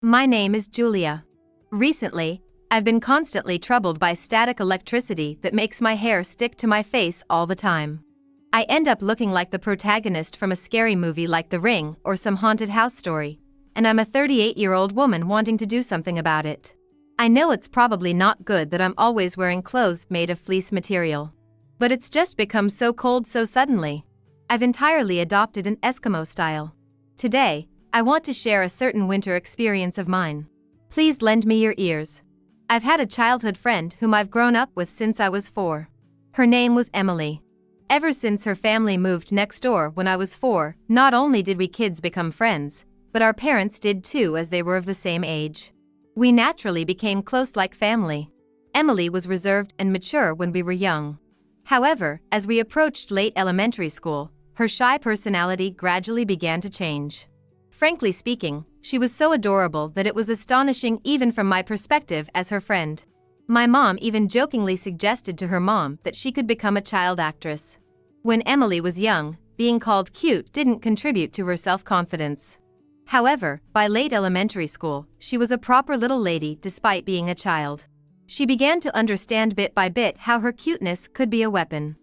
My name is Julia. Recently, I've been constantly troubled by static electricity that makes my hair stick to my face all the time. I end up looking like the protagonist from a scary movie like The Ring or some haunted house story, and I'm a 38-year-old woman wanting to do something about it. I know it's probably not good that I'm always wearing clothes made of fleece material. But it's just become so cold so suddenly. I've entirely adopted an Eskimo style. Today, I want to share a certain winter experience of mine. Please lend me your ears. I've had a childhood friend whom I've grown up with since I was 4. Her name was Emily. Ever since her family moved next door when I was 4, not only did we kids become friends, but our parents did too, as they were of the same age. We naturally became close like family. Emily was reserved and mature when we were young. However, as we approached late elementary school, her shy personality gradually began to change. Frankly speaking, she was so adorable that it was astonishing even from my perspective as her friend. My mom even jokingly suggested to her mom that she could become a child actress. When Emily was young, being called cute didn't contribute to her self-confidence. However, by late elementary school, she was a proper little lady despite being a child. She began to understand bit by bit how her cuteness could be a weapon.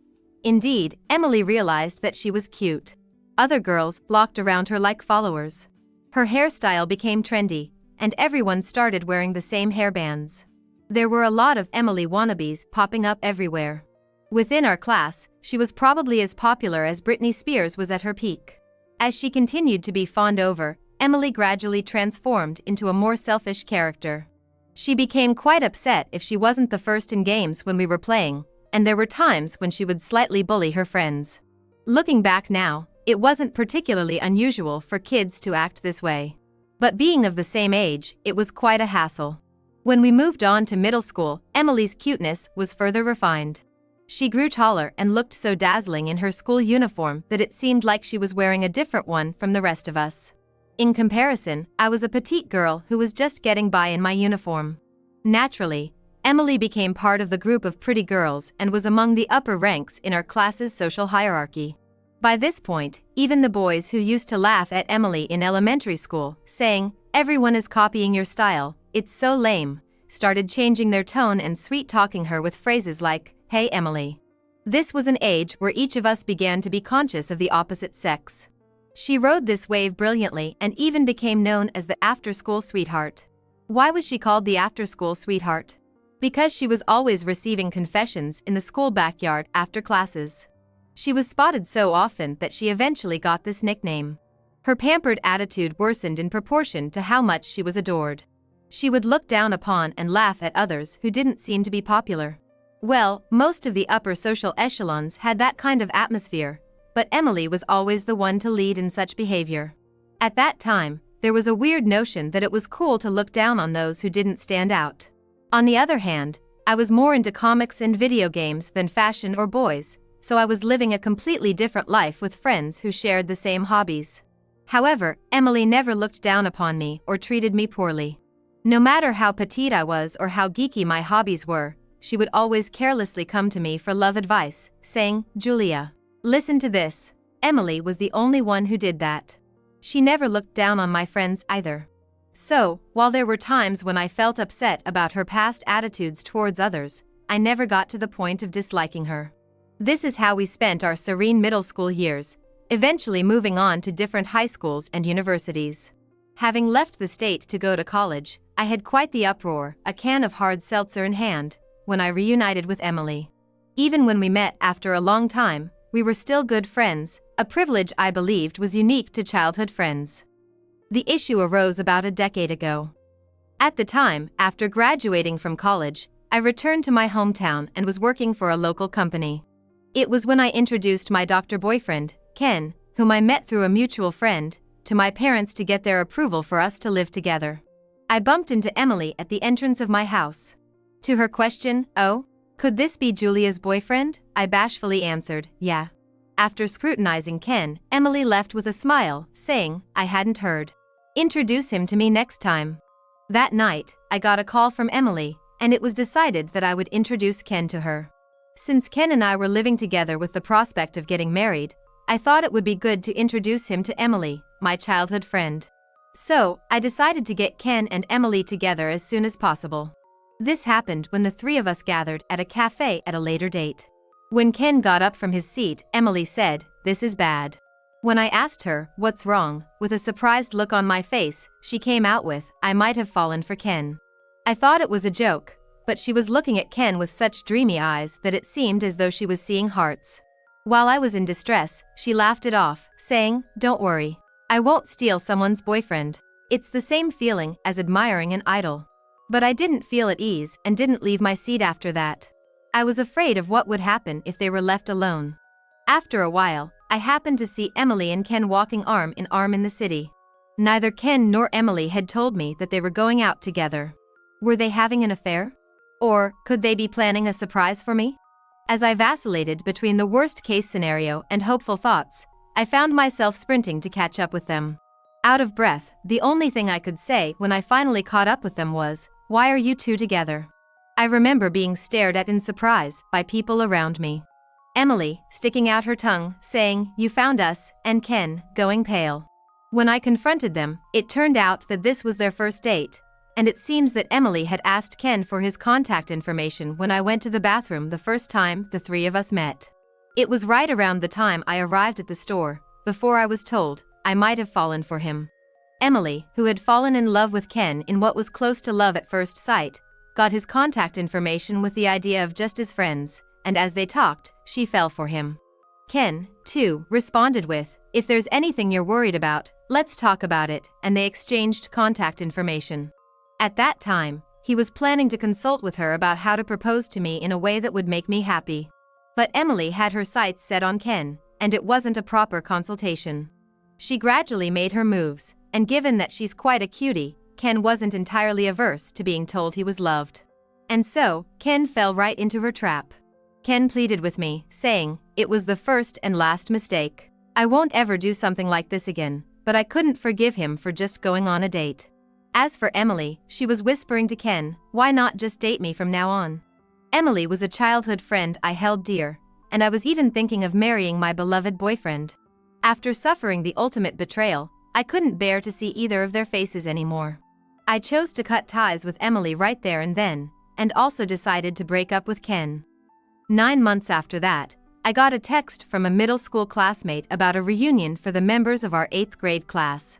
Indeed, Emily realized that she was cute. Other girls flocked around her like followers. Her hairstyle became trendy, and everyone started wearing the same hairbands. There were a lot of Emily wannabes popping up everywhere. Within our class, she was probably as popular as Britney Spears was at her peak. As she continued to be fawned over, Emily gradually transformed into a more selfish character. She became quite upset if she wasn't the first in games when we were playing, and there were times when she would slightly bully her friends. Looking back now, it wasn't particularly unusual for kids to act this way. But being of the same age, it was quite a hassle. When we moved on to middle school, Emily's cuteness was further refined. She grew taller and looked so dazzling in her school uniform that it seemed like she was wearing a different one from the rest of us. In comparison, I was a petite girl who was just getting by in my uniform. Naturally, Emily became part of the group of pretty girls and was among the upper ranks in our class's social hierarchy. By this point, even the boys who used to laugh at Emily in elementary school, saying, "Everyone is copying your style, it's so lame," started changing their tone and sweet-talking her with phrases like, "Hey Emily." This was an age where each of us began to be conscious of the opposite sex. She rode this wave brilliantly and even became known as the after-school sweetheart. Why was she called the after-school sweetheart? Because she was always receiving confessions in the school backyard after classes. She was spotted so often that she eventually got this nickname. Her pampered attitude worsened in proportion to how much she was adored. She would look down upon and laugh at others who didn't seem to be popular. Well, most of the upper social echelons had that kind of atmosphere, but Emily was always the one to lead in such behavior. At that time, there was a weird notion that it was cool to look down on those who didn't stand out. On the other hand, I was more into comics and video games than fashion or boys, so I was living a completely different life with friends who shared the same hobbies. However, Emily never looked down upon me or treated me poorly. No matter how petite I was or how geeky my hobbies were, she would always carelessly come to me for love advice, saying, "Julia, listen to this." Emily was the only one who did that. She never looked down on my friends either. So, while there were times when I felt upset about her past attitudes towards others, I never got to the point of disliking her. This is how we spent our serene middle school years, eventually moving on to different high schools and universities. Having left the state to go to college, I had quite the uproar, a can of hard seltzer in hand, when I reunited with Emily. Even when we met after a long time, we were still good friends, a privilege I believed was unique to childhood friends. The issue arose about a decade ago. At the time, after graduating from college, I returned to my hometown and was working for a local company. It was when I introduced my doctor boyfriend, Ken, whom I met through a mutual friend, to my parents to get their approval for us to live together. I bumped into Emily at the entrance of my house. To her question, "Oh, could this be Julia's boyfriend?" I bashfully answered, "Yeah." After scrutinizing Ken, Emily left with a smile, saying, "I hadn't heard. Introduce him to me next time." That night, I got a call from Emily, and it was decided that I would introduce Ken to her. Since Ken and I were living together with the prospect of getting married, I thought it would be good to introduce him to Emily, my childhood friend. So, I decided to get Ken and Emily together as soon as possible. This happened when the three of us gathered at a cafe at a later date. When Ken got up from his seat, Emily said, "This is bad." When I asked her, "What's wrong?" with a surprised look on my face, she came out with, "I might have fallen for Ken." I thought it was a joke, but she was looking at Ken with such dreamy eyes that it seemed as though she was seeing hearts. While I was in distress, she laughed it off, saying, "Don't worry. I won't steal someone's boyfriend. It's the same feeling as admiring an idol." But I didn't feel at ease and didn't leave my seat after that. I was afraid of what would happen if they were left alone. After a while, I happened to see Emily and Ken walking arm in arm in the city. Neither Ken nor Emily had told me that they were going out together. Were they having an affair? Or could they be planning a surprise for me? As I vacillated between the worst-case scenario and hopeful thoughts, I found myself sprinting to catch up with them. Out of breath, the only thing I could say when I finally caught up with them was, "Why are you two together?" I remember being stared at in surprise by people around me. Emily, sticking out her tongue, saying, "You found us," and Ken, going pale. When I confronted them, it turned out that this was their first date, and it seems that Emily had asked Ken for his contact information when I went to the bathroom the first time the three of us met. It was right around the time I arrived at the store, before I was told I might have fallen for him. Emily, who had fallen in love with Ken in what was close to love at first sight, got his contact information with the idea of just as friends, and as they talked, she fell for him. Ken, too, responded with, "If there's anything you're worried about, let's talk about it," and they exchanged contact information. At that time, he was planning to consult with her about how to propose to me in a way that would make me happy. But Emily had her sights set on Ken, and it wasn't a proper consultation. She gradually made her moves, and given that she's quite a cutie, Ken wasn't entirely averse to being told he was loved. And so, Ken fell right into her trap. Ken pleaded with me, saying, "It was the first and last mistake. I won't ever do something like this again," but I couldn't forgive him for just going on a date. As for Emily, she was whispering to Ken, "Why not just date me from now on?" Emily was a childhood friend I held dear, and I was even thinking of marrying my beloved boyfriend. After suffering the ultimate betrayal, I couldn't bear to see either of their faces anymore. I chose to cut ties with Emily right there and then, and also decided to break up with Ken. 9 months after that, I got a text from a middle school classmate about a reunion for the members of our 8th grade class.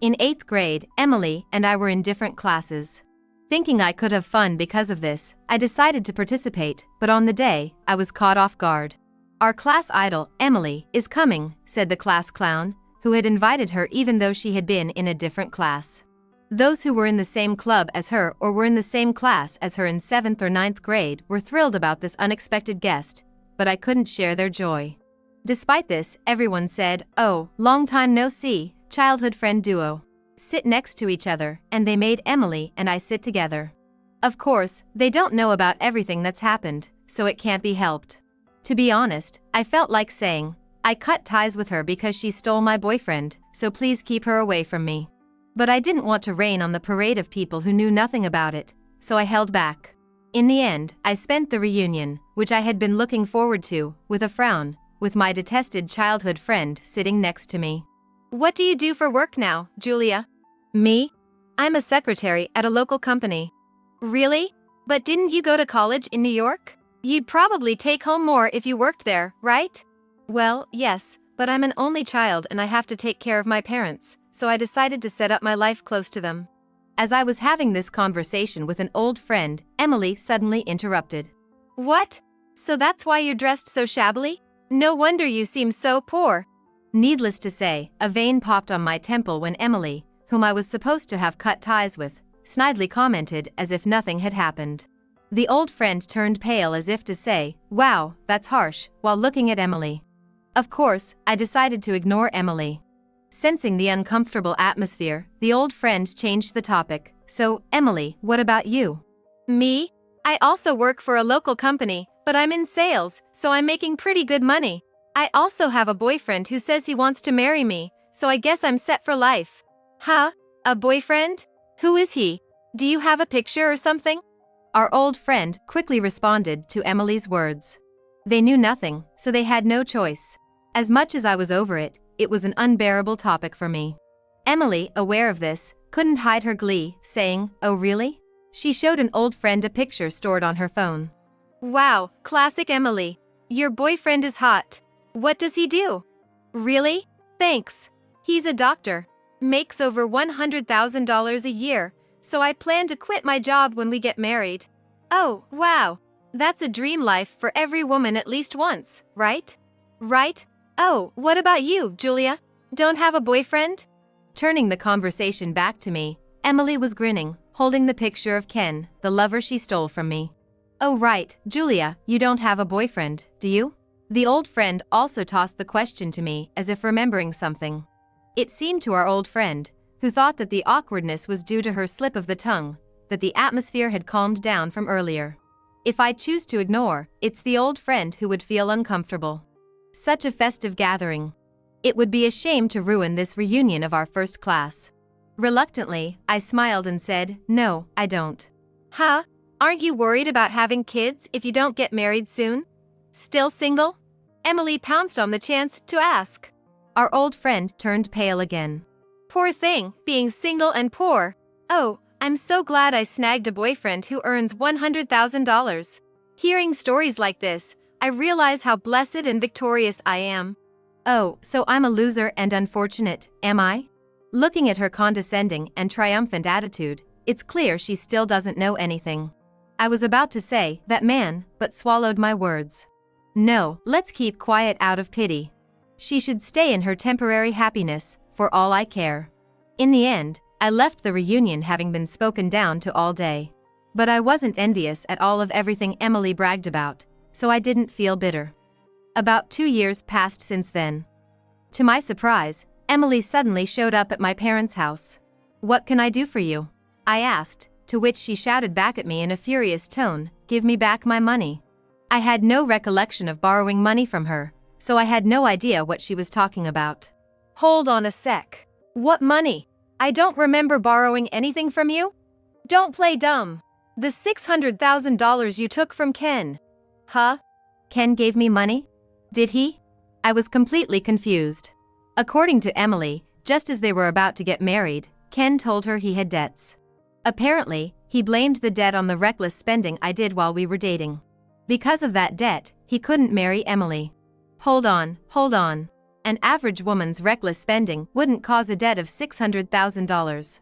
In 8th grade, Emily and I were in different classes. Thinking I could have fun because of this, I decided to participate, but on the day, I was caught off guard. "Our class idol, Emily, is coming," said the class clown, who had invited her even though she had been in a different class. Those who were in the same club as her or were in the same class as her in 7th or 9th grade were thrilled about this unexpected guest, but I couldn't share their joy. Despite this, everyone said, "Oh, long time no see, childhood friend duo. Sit next to each other," and they made Emily and I sit together. Of course, they don't know about everything that's happened, so it can't be helped. To be honest, I felt like saying, "I cut ties with her because she stole my boyfriend, so please keep her away from me." But I didn't want to rain on the parade of people who knew nothing about it, so I held back. In the end, I spent the reunion, which I had been looking forward to, with a frown, with my detested childhood friend sitting next to me. "What do you do for work now, Julia?" "Me? I'm a secretary at a local company." "Really? But didn't you go to college in New York? You'd probably take home more if you worked there, right?" "Well, yes, but I'm an only child and I have to take care of my parents, so I decided to set up my life close to them." As I was having this conversation with an old friend, Emily suddenly interrupted. "What? So that's why you're dressed so shabbily? No wonder you seem so poor." Needless to say, a vein popped on my temple when Emily, whom I was supposed to have cut ties with, snidely commented as if nothing had happened. The old friend turned pale as if to say, "Wow, that's harsh," while looking at Emily. Of course, I decided to ignore Emily. Sensing the uncomfortable atmosphere, the old friend changed the topic. "So, Emily, what about you?" "Me? I also work for a local company, but I'm in sales, so I'm making pretty good money. I also have a boyfriend who says he wants to marry me, so I guess I'm set for life." "Huh? A boyfriend? Who is he? Do you have a picture or something?" Our old friend quickly responded to Emily's words. They knew nothing, so they had no choice. As much as I was over it, it was an unbearable topic for me. Emily, aware of this, couldn't hide her glee, saying, "Oh really?" She showed an old friend a picture stored on her phone. "Wow, classic Emily. Your boyfriend is hot. What does he do?" "Really? Thanks. He's a doctor. Makes over $100,000 a year, so I plan to quit my job when we get married." "Oh, wow. That's a dream life for every woman at least once, right?" "Right. Oh, what about you, Julia? Don't have a boyfriend?" Turning the conversation back to me, Emily was grinning, holding the picture of Ken, the lover she stole from me. "Oh right, Julia, you don't have a boyfriend, do you?" The old friend also tossed the question to me as if remembering something. It seemed to our old friend, who thought that the awkwardness was due to her slip of the tongue, that the atmosphere had calmed down from earlier. If I choose to ignore, it's the old friend who would feel uncomfortable. Such a festive gathering. It would be a shame to ruin this reunion of our first class. Reluctantly, I smiled and said, "No, I don't." "Huh? Aren't you worried about having kids if you don't get married soon? Still single?" Emily pounced on the chance to ask. Our old friend turned pale again. "Poor thing, being single and poor. Oh, I'm so glad I snagged a boyfriend who earns $100,000. Hearing stories like this, I realize how blessed and victorious I am." "Oh, so I'm a loser and unfortunate, am I?" Looking at her condescending and triumphant attitude, it's clear she still doesn't know anything. I was about to say, "that man," but swallowed my words. No, let's keep quiet out of pity. She should stay in her temporary happiness, for all I care. In the end, I left the reunion having been spoken down to all day. But I wasn't envious at all of everything Emily bragged about, so I didn't feel bitter. About 2 years passed since then. To my surprise, Emily suddenly showed up at my parents' house. "What can I do for you?" I asked, to which she shouted back at me in a furious tone, "Give me back my money." I had no recollection of borrowing money from her, so I had no idea what she was talking about. "Hold on a sec. What money? I don't remember borrowing anything from you. Don't play dumb. The $600,000 you took from Ken." "Huh? Ken gave me money? Did he?" I was completely confused. According to Emily, just as they were about to get married, Ken told her he had debts. Apparently, he blamed the debt on the reckless spending I did while we were dating. Because of that debt, he couldn't marry Emily. Hold on. An average woman's reckless spending wouldn't cause a debt of $600,000.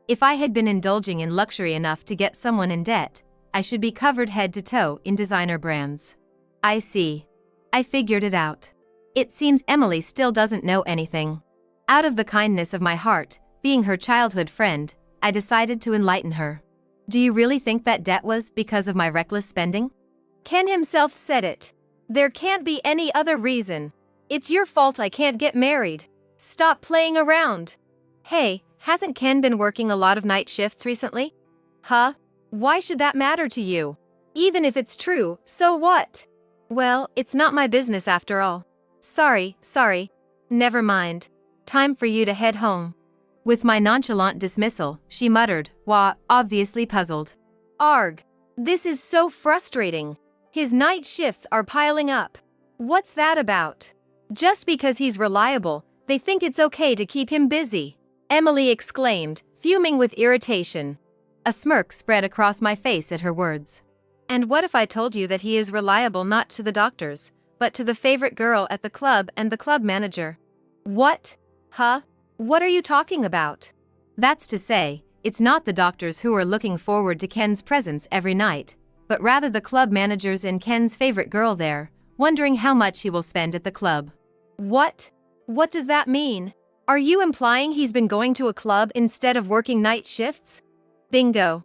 If I had been indulging in luxury enough to get someone in debt, I should be covered head to toe in designer brands. I see. I figured it out. It seems Emily still doesn't know anything. Out of the kindness of my heart, being her childhood friend, I decided to enlighten her. "Do you really think that debt was because of my reckless spending?" "Ken himself said it. There can't be any other reason. It's your fault I can't get married. Stop playing around." "Hey, hasn't Ken been working a lot of night shifts recently?" "Huh? Why should that matter to you? Even if it's true, so what?" "Well, it's not my business after all." Sorry. Never mind. Time for you to head home." With my nonchalant dismissal, she muttered, "Wah," obviously puzzled. "Arg. This is so frustrating. His night shifts are piling up. What's that about? Just because he's reliable, they think it's okay to keep him busy," Emily exclaimed, fuming with irritation. A smirk spread across my face at her words. "And what if I told you that he is reliable not to the doctors, but to the favorite girl at the club and the club manager?" "What? Huh? What are you talking about?" "That's to say, it's not the doctors who are looking forward to Ken's presence every night, but rather the club managers and Ken's favorite girl there, wondering how much he will spend at the club." "What? What does that mean? Are you implying he's been going to a club instead of working night shifts?" Bingo.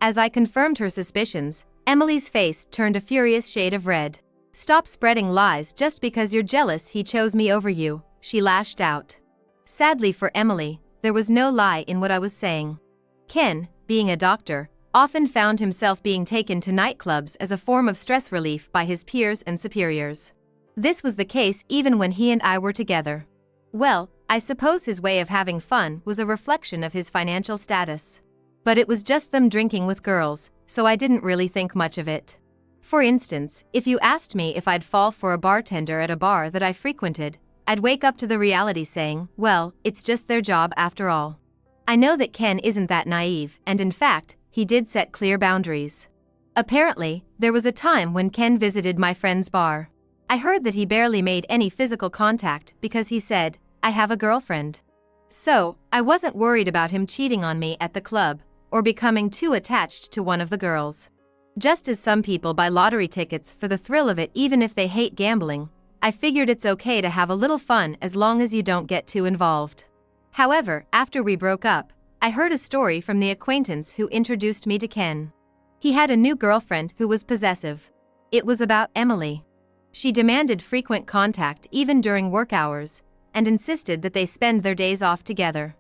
As I confirmed her suspicions, Emily's face turned a furious shade of red. "Stop spreading lies just because you're jealous he chose me over you," she lashed out. Sadly for Emily, there was no lie in what I was saying. Ken, being a doctor, often found himself being taken to nightclubs as a form of stress relief by his peers and superiors. This was the case even when he and I were together. Well, I suppose his way of having fun was a reflection of his financial status. But it was just them drinking with girls, so I didn't really think much of it. For instance, if you asked me if I'd fall for a bartender at a bar that I frequented, I'd wake up to the reality saying, well, it's just their job after all. I know that Ken isn't that naive, and in fact, he did set clear boundaries. Apparently, there was a time when Ken visited my friend's bar. I heard that he barely made any physical contact because he said, I have a girlfriend. So, I wasn't worried about him cheating on me at the club, or becoming too attached to one of the girls. Just as some people buy lottery tickets for the thrill of it even if they hate gambling, I figured it's okay to have a little fun as long as you don't get too involved. However, after we broke up, I heard a story from the acquaintance who introduced me to Ken. He had a new girlfriend who was possessive. It was about Emily. She demanded frequent contact even during work hours, and insisted that they spend their days off together.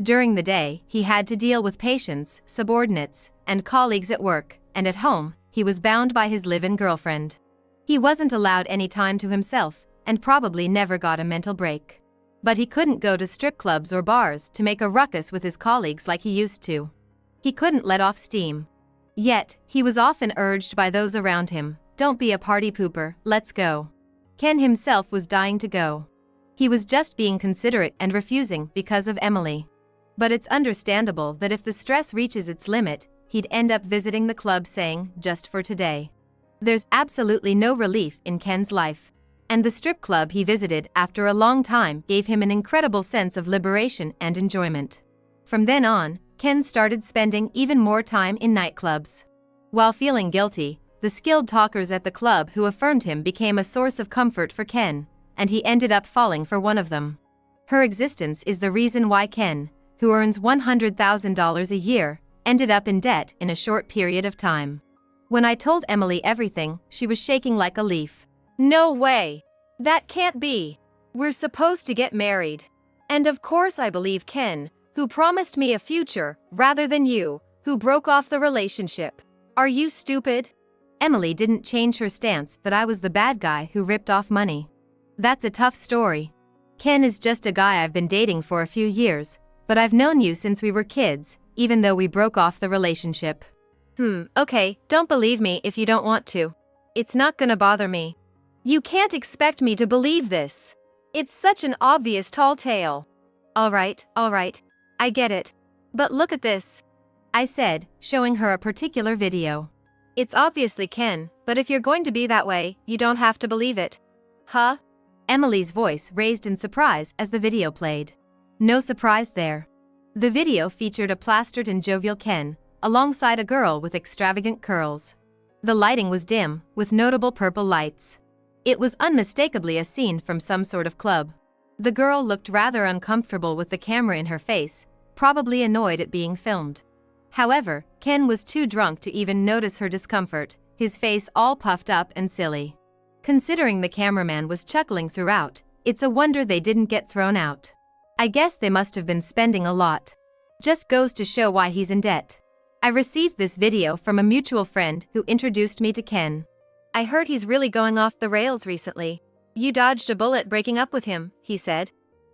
During the day, he had to deal with patients, subordinates, and colleagues at work, and at home, he was bound by his live-in girlfriend. He wasn't allowed any time to himself, and probably never got a mental break. But he couldn't go to strip clubs or bars to make a ruckus with his colleagues like he used to. He couldn't let off steam. Yet, he was often urged by those around him, don't be a party pooper, let's go. Ken himself was dying to go. He was just being considerate and refusing because of Emily. But it's understandable that if the stress reaches its limit, he'd end up visiting the club saying, just for today. There's absolutely no relief in Ken's life. And the strip club he visited after a long time gave him an incredible sense of liberation and enjoyment. From then on, Ken started spending even more time in nightclubs. While feeling guilty, the skilled talkers at the club who affirmed him became a source of comfort for Ken, and he ended up falling for one of them. Her existence is the reason why Ken, who earns $100,000 a year, ended up in debt in a short period of time. When I told Emily everything, she was shaking like a leaf. No way! That can't be! We're supposed to get married. And of course I believe Ken, who promised me a future, rather than you, who broke off the relationship. Are you stupid? Emily didn't change her stance that I was the bad guy who ripped off money. That's a tough story. Ken is just a guy I've been dating for a few years, but I've known you since we were kids, even though we broke off the relationship. Okay, don't believe me if you don't want to. It's not gonna bother me. You can't expect me to believe this. It's such an obvious tall tale. Alright, I get it. But look at this, I said, showing her a particular video. It's obviously Ken, but if you're going to be that way, you don't have to believe it. Huh? Emily's voice raised in surprise as the video played. No surprise there. The video featured a plastered and jovial Ken, alongside a girl with extravagant curls. The lighting was dim, with notable purple lights. It was unmistakably a scene from some sort of club. The girl looked rather uncomfortable with the camera in her face, probably annoyed at being filmed. However, Ken was too drunk to even notice her discomfort, his face all puffed up and silly. Considering the cameraman was chuckling throughout, it's a wonder they didn't get thrown out. I guess they must have been spending a lot. Just goes to show why he's in debt. I received this video from a mutual friend who introduced me to Ken. I heard he's really going off the rails recently. You dodged a bullet breaking up with him, he said.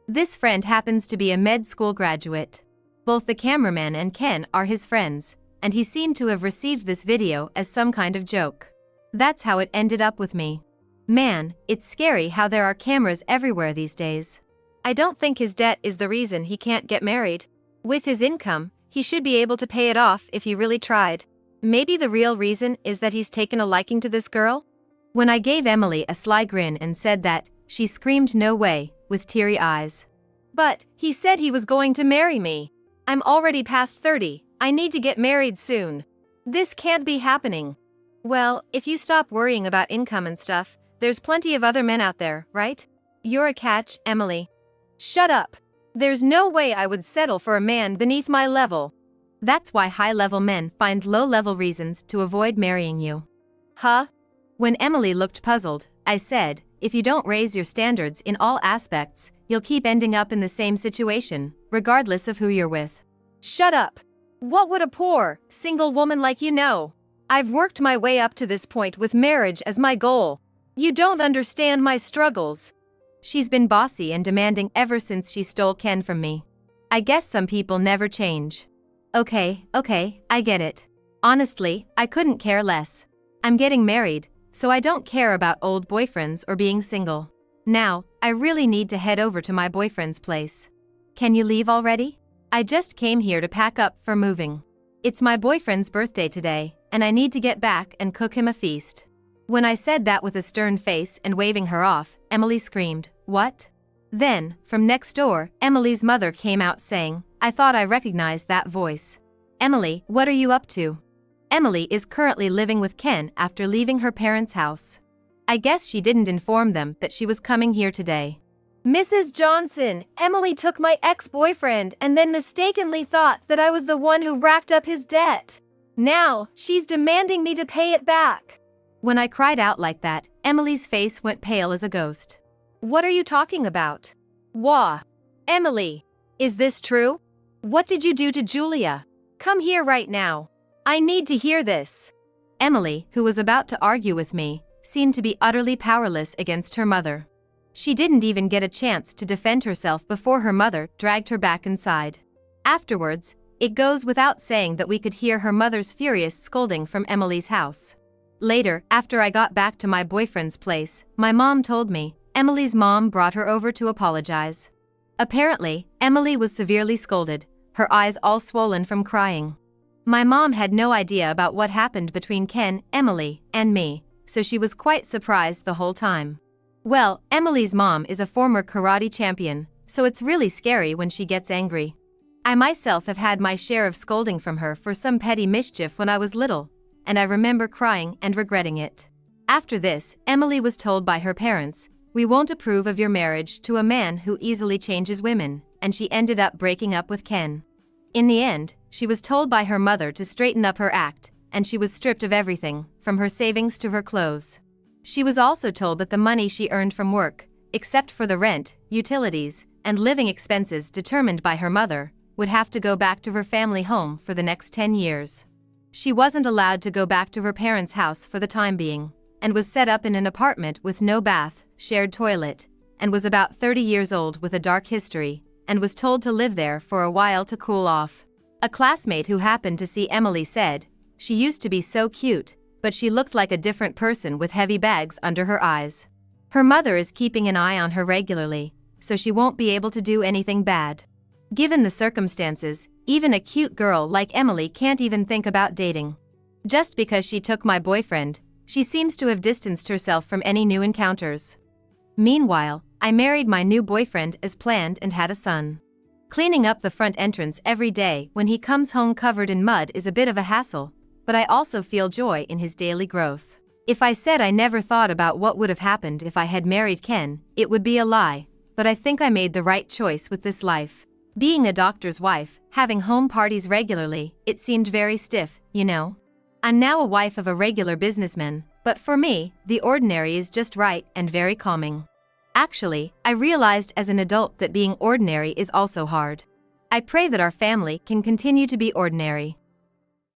This friend happens to be a med school graduate. Both the cameraman and Ken are his friends, and he seemed to have received this video as some kind of joke. That's how it ended up with me. Man, it's scary how there are cameras everywhere these days. I don't think his debt is the reason he can't get married. With his income, he should be able to pay it off if he really tried. Maybe the real reason is that he's taken a liking to this girl? When I gave Emily a sly grin and said that, she screamed no way, with teary eyes. But, he said he was going to marry me. I'm already past 30, I need to get married soon. This can't be happening. Well, if you stop worrying about income and stuff, there's plenty of other men out there, right? You're a catch, Emily. Shut up. There's no way I would settle for a man beneath my level. That's why high-level men find low-level reasons to avoid marrying you. Huh? When Emily looked puzzled, I said, if you don't raise your standards in all aspects, you'll keep ending up in the same situation, regardless of who you're with. Shut up. What would a poor, single woman like you know? I've worked my way up to this point with marriage as my goal. You don't understand my struggles. She's been bossy and demanding ever since she stole Ken from me. I guess some people never change. Okay, I get it. Honestly, I couldn't care less. I'm getting married, so I don't care about old boyfriends or being single. Now, I really need to head over to my boyfriend's place. Can you leave already? I just came here to pack up for moving. It's my boyfriend's birthday today, and I need to get back and cook him a feast. When I said that with a stern face and waving her off, Emily screamed, "What?" Then, from next door, Emily's mother came out saying, "I thought I recognized that voice. Emily, what are you up to?" Emily is currently living with Ken after leaving her parents' house. I guess she didn't inform them that she was coming here today. "Mrs. Johnson, Emily took my ex-boyfriend and then mistakenly thought that I was the one who racked up his debt. Now, she's demanding me to pay it back." When I cried out like that, Emily's face went pale as a ghost. "What are you talking about? Wah. Emily, is this true? What did you do to Julia? Come here right now. I need to hear this." Emily, who was about to argue with me, seemed to be utterly powerless against her mother. She didn't even get a chance to defend herself before her mother dragged her back inside. Afterwards, it goes without saying that we could hear her mother's furious scolding from Emily's house. Later, after I got back to my boyfriend's place, my mom told me Emily's mom brought her over to apologize. Apparently, Emily was severely scolded, her eyes all swollen from crying. My mom had no idea about what happened between Ken, Emily, and me, so she was quite surprised the whole time. Well, Emily's mom is a former karate champion, so it's really scary when she gets angry. I myself have had my share of scolding from her for some petty mischief when I was little, and I remember crying and regretting it. After this, Emily was told by her parents, "We won't approve of your marriage to a man who easily changes women," and she ended up breaking up with Ken. In the end, she was told by her mother to straighten up her act, and she was stripped of everything, from her savings to her clothes. She was also told that the money she earned from work, except for the rent, utilities, and living expenses determined by her mother, would have to go back to her family home for the next 10 years. She wasn't allowed to go back to her parents' house for the time being, and was set up in an apartment with no bath, shared toilet, and was about 30 years old with a dark history, and was told to live there for a while to cool off. A classmate who happened to see Emily said, "She used to be so cute, but she looked like a different person with heavy bags under her eyes." Her mother is keeping an eye on her regularly, so she won't be able to do anything bad. Given the circumstances, even a cute girl like Emily can't even think about dating. Just because she took my boyfriend, she seems to have distanced herself from any new encounters. Meanwhile, I married my new boyfriend as planned and had a son. Cleaning up the front entrance every day when he comes home covered in mud is a bit of a hassle, but I also feel joy in his daily growth. If I said I never thought about what would have happened if I had married Ken, it would be a lie, but I think I made the right choice with this life. Being a doctor's wife, having home parties regularly, it seemed very stiff, you know? I'm now a wife of a regular businessman, but for me, the ordinary is just right and very calming. Actually, I realized as an adult that being ordinary is also hard. I pray that our family can continue to be ordinary.